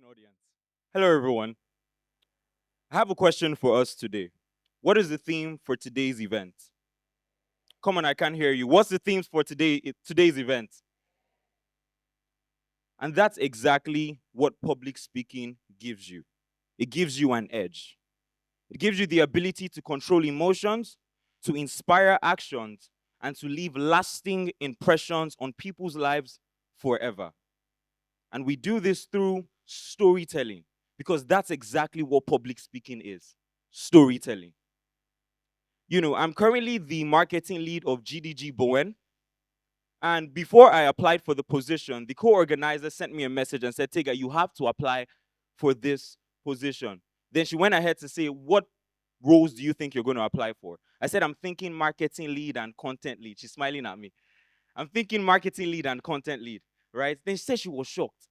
audience. Hello, everyone. I have a question for us today. What is the theme for today's event? Come on, I can't hear you. What's the themes for today's event? And that's exactly what public speaking gives you. It gives you an edge. It gives you the ability to control emotions, to inspire actions, and to leave lasting impressions on people's lives forever. And we do this through storytelling because that's exactly what public speaking is storytelling. I'm currently the marketing lead of TEDxBowen. And before I applied for the position, the co organizer sent me a message and said, Tega, you have to apply for this position. Then she went ahead to say, what roles do you think you're going to apply for? I said, I'm thinking marketing lead and content lead. She's smiling at me. I'm thinking marketing lead and content lead, right? Then she said she was shocked.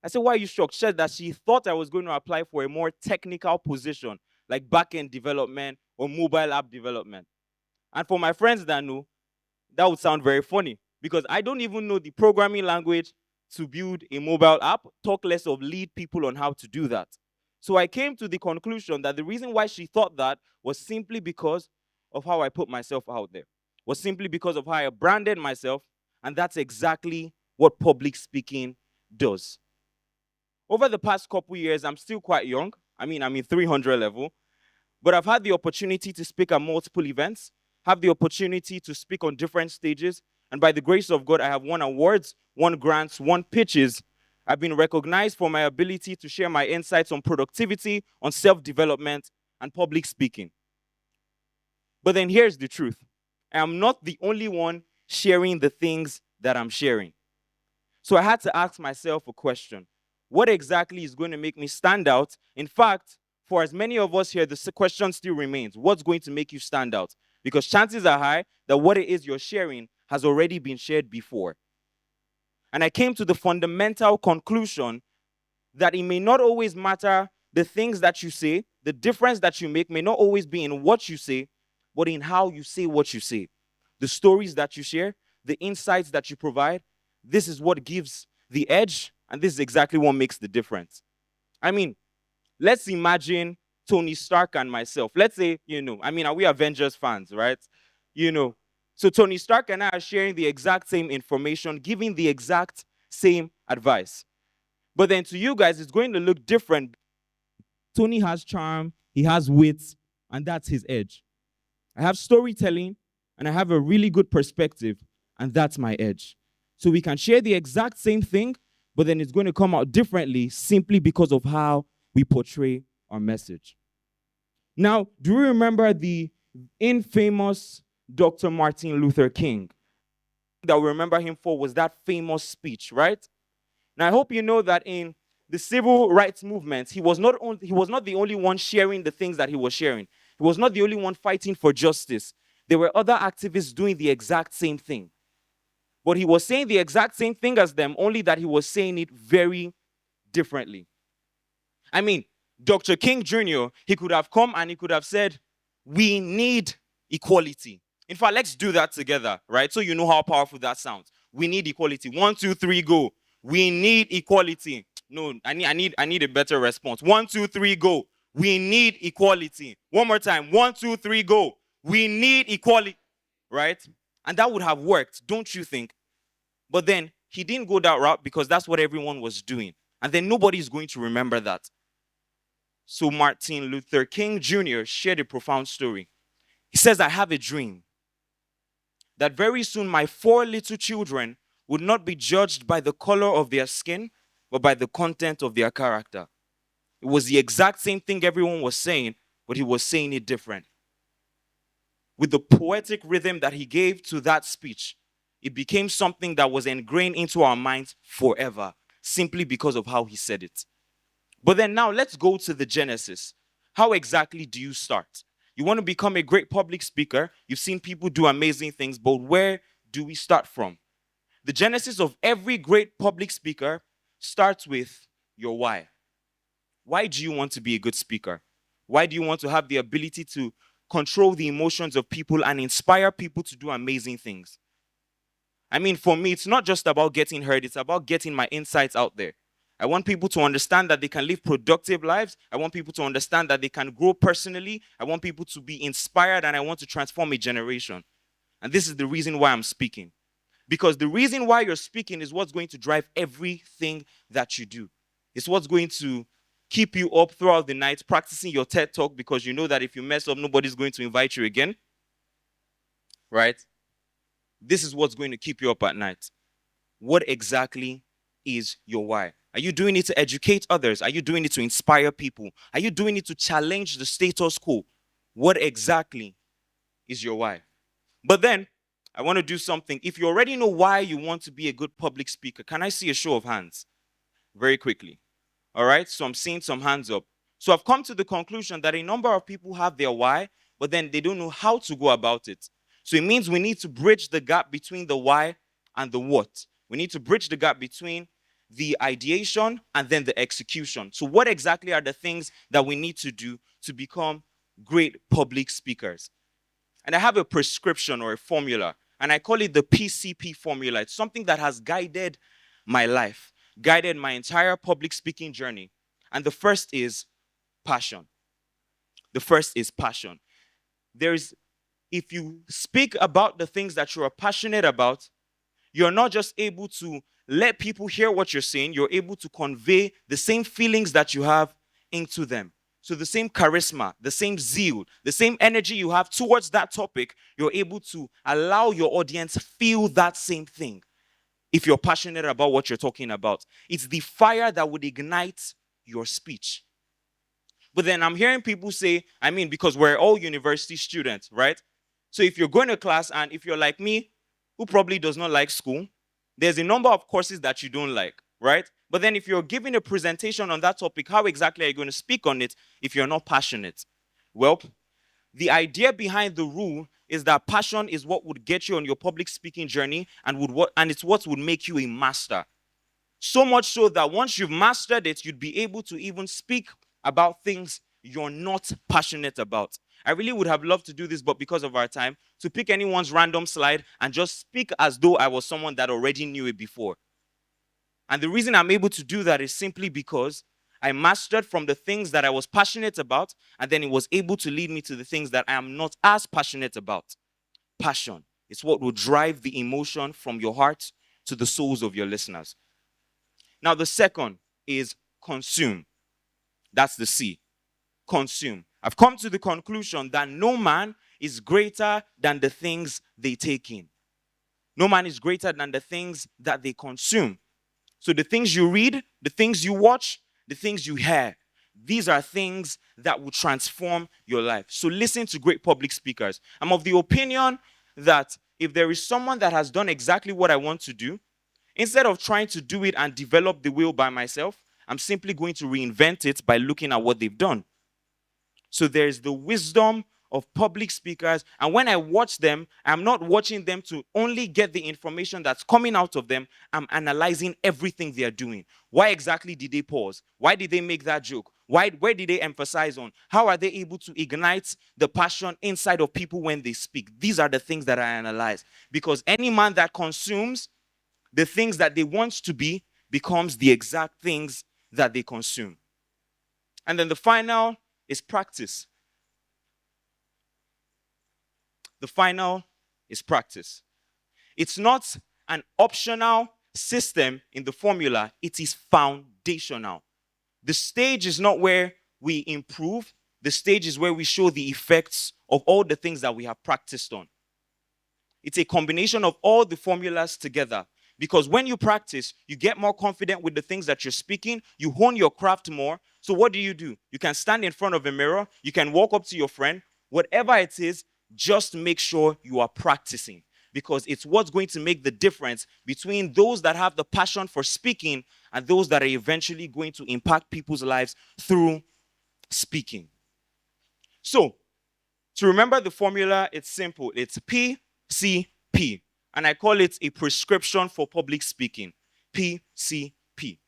I said, why are you shocked? She said that she thought I was going to apply for a more technical position, like back-end development or mobile app development. And for my friends that know, that would sound very funny because I don't even know the programming language to build a mobile app, talk less of lead people on how to do that. So I came to the conclusion that the reason why she thought that was simply because of how I put myself out there, was simply because of how I branded myself, and that's exactly what public speaking does. Over the past couple years, I'm still quite young. I'm in 300 level, but I've had the opportunity to speak at multiple events, have the opportunity to speak on different stages, and by the grace of God, I have won awards, won grants, won pitches. I've been recognized for my ability to share my insights on productivity, on self-development, and public speaking. But then here's the truth. I am not the only one sharing the things that I'm sharing. So I had to ask myself a question. What exactly is going to make me stand out? In fact, for as many of us here, the question still remains. What's going to make you stand out? Because chances are high that what it is you're sharing has already been shared before. And I came to the fundamental conclusion that it may not always matter the things that you say, the difference that you make may not always be in what you say, but in how you say what you say. The stories that you share, the insights that you provide, this is what gives the edge, and this is exactly what makes the difference. Let's imagine Tony Stark and myself. Let's say, are we Avengers fans, right? So Tony Stark and I are sharing the exact same information, giving the exact same advice. But then to you guys, it's going to look different. Tony has charm, he has wit, and that's his edge. I have storytelling, and I have a really good perspective, and that's my edge. So we can share the exact same thing, but then it's going to come out differently simply because of how we portray our message. Now, do you remember the infamous Dr. Martin Luther King? That we remember him for was that famous speech, right? Now, I hope you know that in the civil rights movement, he was not the only one sharing the things that he was sharing. He was not the only one fighting for justice. There were other activists doing the exact same thing. But he was saying the exact same thing as them, only that he was saying it very differently. Dr. King Jr., he could have come and he could have said, we need equality. In fact, let's do that together, right? So you know how powerful that sounds. We need equality. 1, 2, 3, go. We need equality. No, I need a better response. 1, 2, 3, go. We need equality. One more time. 1, 2, 3, go. We need equality, right? And that would have worked, don't you think? But then he didn't go that route because that's what everyone was doing. And then nobody's going to remember that. So Martin Luther King Jr. shared a profound story. He says, I have a dream that very soon my 4 little children would not be judged by the color of their skin, but by the content of their character. It was the exact same thing everyone was saying, but he was saying it different. With the poetic rhythm that he gave to that speech, it became something that was ingrained into our minds forever, simply because of how he said it. But then now let's go to the genesis. How exactly do you start? You want to become a great public speaker. You've seen people do amazing things, but where do we start from? The genesis of every great public speaker starts with your why. Why do you want to be a good speaker? Why do you want to have the ability to control the emotions of people and inspire people to do amazing things? For me, it's not just about getting heard. It's about getting my insights out there. I want people to understand that they can live productive lives. I want people to understand that they can grow personally. I want people to be inspired, and I want to transform a generation. And this is the reason why I'm speaking. Because the reason why you're speaking is what's going to drive everything that you do. It's what's going to keep you up throughout the night practicing your TED Talk, because you know that if you mess up, nobody's going to invite you again. Right? This is what's going to keep you up at night. What exactly is your why? Are you doing it to educate others? Are you doing it to inspire people? Are you doing it to challenge the status quo? What exactly is your why? But then, I want to do something. If you already know why you want to be a good public speaker, can I see a show of hands? Very quickly. All right, so I'm seeing some hands up. So I've come to the conclusion that a number of people have their why, but then they don't know how to go about it. So it means we need to bridge the gap between the why and the what. We need to bridge the gap between the ideation and then the execution. So what exactly are the things that we need to do to become great public speakers? And I have a prescription or a formula, and I call it the P.C.P formula. It's something that has guided my life, guided my entire public speaking journey. And the first is passion. The first is passion. If you speak about the things that you are passionate about, you're not just able to let people hear what you're saying, you're able to convey the same feelings that you have into them. So the same charisma, the same zeal, the same energy you have towards that topic, you're able to allow your audience feel that same thing. If you're passionate about what you're talking about, it's the fire that would ignite your speech. But then I'm hearing people say, because we're all university students, right? So if you're going to class and if you're like me, who probably does not like school, there's a number of courses that you don't like, right? But then if you're giving a presentation on that topic, how exactly are you going to speak on it if you're not passionate? Well, the idea behind the rule is that passion is what would get you on your public speaking journey, and it's what would make you a master. So much so that once you've mastered it, you'd be able to even speak about things you're not passionate about. I really would have loved to do this, but because of our time, to pick anyone's random slide and just speak as though I was someone that already knew it before. And the reason I'm able to do that is simply because I mastered from the things that I was passionate about, and then it was able to lead me to the things that I am not as passionate about. Passion is what will drive the emotion from your heart to the souls of your listeners. Now, the second is consume. That's the C. Consume. I've come to the conclusion that no man is greater than the things they take in. No man is greater than the things that they consume. So the things you read, the things you watch, the things you hear, these are things that will transform your life. So listen to great public speakers. I'm of the opinion that if there is someone that has done exactly what I want to do, instead of trying to do it and develop the wheel by myself, I'm simply going to reinvent it by looking at what they've done. So there's the wisdom of public speakers. And when I watch them, I'm not watching them to only get the information that's coming out of them. I'm analyzing everything they're doing. Why exactly did they pause? Why did they make that joke? Where did they emphasize on? How are they able to ignite the passion inside of people when they speak? These are the things that I analyze. Because any man that consumes the things that they want to be becomes the exact things that they consume. And then the final is practice. The final is practice. It's not an optional system in the formula. It is foundational. The stage is not where we improve. The stage is where we show the effects of all the things that we have practiced on. It's a combination of all the formulas together. Because when you practice, you get more confident with the things that you're speaking. You hone your craft more. So what do? You can stand in front of a mirror. You can walk up to your friend. Whatever it is, just make sure you are practicing. Because it's what's going to make the difference between those that have the passion for speaking and those that are eventually going to impact people's lives through speaking. So, to remember the formula, it's simple. It's P.C.P. And I call it a prescription for public speaking. P.C.P.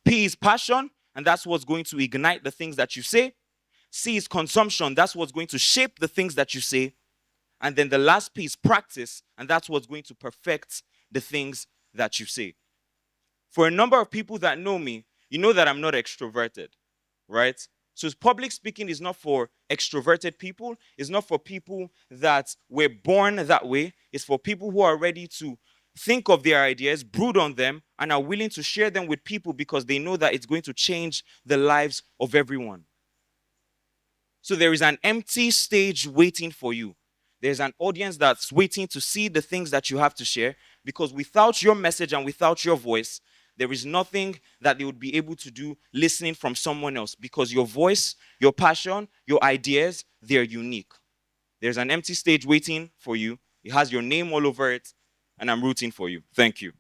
P is passion, and that's what's going to ignite the things that you say. C is consumption. That's what's going to shape the things that you say. And then the last P is practice, and that's what's going to perfect the things that you say. For a number of people that know me, You know that I'm not extroverted, right? So public speaking is not for extroverted people. It's not for people that were born that way. It's for people who are ready to think of their ideas, brood on them, and are willing to share them with people because they know that it's going to change the lives of everyone. So there is an empty stage waiting for you. There's an audience that's waiting to see the things that you have to share, because without your message and without your voice, there is nothing that they would be able to do listening from someone else, because your voice, your passion, your ideas, they're unique. There's an empty stage waiting for you. It has your name all over it, and I'm rooting for you. Thank you.